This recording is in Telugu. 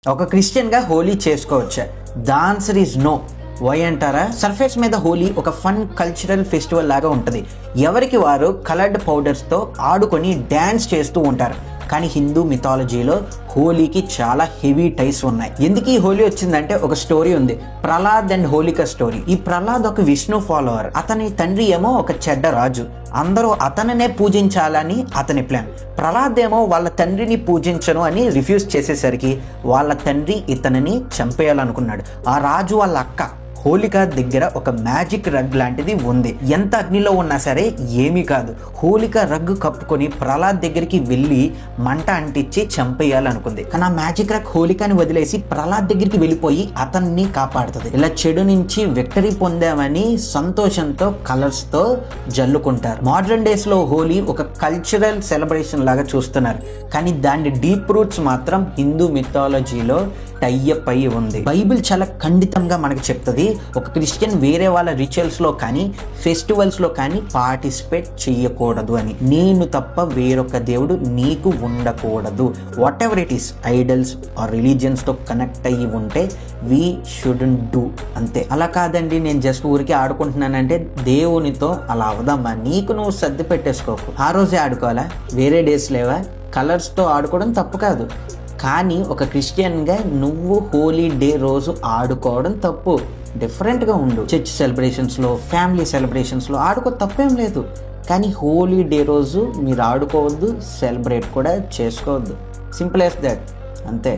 ఒక క్రిస్టియన్గా హోలీ చేసుకోవచ్చా? The answer is no. Why అంటారా? సర్ఫేస్ మీద హోలీ ఒక ఫన్ కల్చరల్ ఫెస్టివల్ లాగా ఉంటుంది. ఎవరికి వారు కలర్డ్ పౌడర్స్తో ఆడుకొని డ్యాన్స్ చేస్తూ ఉంటారు. కానీ హిందూ మిథాలజీలో హోలీకి చాలా హెవీ టైస్ ఉన్నాయి. ఎందుకు ఈ హోలీ వచ్చిందంటే ఒక స్టోరీ ఉంది, ప్రహ్లాద్ అండ్ హోలిక స్టోరీ. ఈ ప్రహ్లాద్ ఒక విష్ణు ఫాలోవర్. అతని తండ్రి ఏమో ఒక చెడ్డ రాజు. అందరూ అతనినే పూజించాలని అతని ప్లాన్. ప్రహ్లాద్ ఏమో వాళ్ళ తండ్రిని పూజించను అని రిఫ్యూజ్ చేసేసరికి వాళ్ళ తండ్రి ఇతనిని చంపేయాలనుకున్నాడు. ఆ రాజు వాళ్ళ అక్క హోలిక దగ్గర ఒక మ్యాజిక్ రగ్ లాంటిది ఉంది. ఎంత అగ్నిలో ఉన్నా సరే ఏమీ కాదు. హోలిక రగ్గు కప్పుకొని ప్రహ్లాద్ దగ్గరికి వెళ్ళి మంట అంటించి చంపేయాలనుకుంది. కానీ ఆ మ్యాజిక్ రగ్ హోలికని వదిలేసి ప్రహ్లాద్ దగ్గరికి వెళ్ళిపోయి అతన్ని కాపాడుతుంది. ఇలా చెడు నుంచి విక్టరీ పొందామని సంతోషంతో కలర్స్తో జల్లుకుంటారు. మోడర్న్ డేస్లో హోలీ ఒక కల్చరల్ సెలబ్రేషన్ లాగా చూస్తున్నారు. కానీ దాని డీప్ రూట్స్ మాత్రం హిందూ మిథాలజీలో టైఅప్ అయి ఉంది. బైబిల్ చాలా ఖండితంగా మనకి చెప్తుంది, ఒక క్రిస్టియన్ వేరే వాళ్ళ రిచువల్స్లో కానీ ఫెస్టివల్స్లో కానీ పార్టిసిపేట్ చేయకూడదు అని. నేను తప్ప వేరొక దేవుడు నీకు ఉండకూడదు. Whatever it is, idols or రిలీజియన్స్తో కనెక్ట్ అయ్యి ఉంటే వీ షుడెంట్ డూ, అంతే. అలా కాదండి నేను జస్ట్ ఊరికి ఆడుకుంటున్నానంటే దేవునితో అలా అవదమ్మా. నీకు నువ్వు సర్ది పెట్టేసుకోకు. ఆ రోజే ఆడుకోవాలా? వేరే డేస్ లేవా? కలర్స్తో ఆడుకోవడం తప్పు కాదు, కానీ ఒక క్రిస్టియన్గా నువ్వు హోలీ డే రోజు ఆడుకోవడం తప్పు. డిఫరెంట్గా ఉండు. చర్చ్ సెలబ్రేషన్స్లో, ఫ్యామిలీ సెలబ్రేషన్స్లో ఆడుకో, తప్పేం లేదు. కానీ హోలీ డే రోజు మీరు ఆడుకోవద్దు, సెలబ్రేట్ కూడా చేసుకోవద్దు. సింపుల్ యాజ్ దట్, అంతే.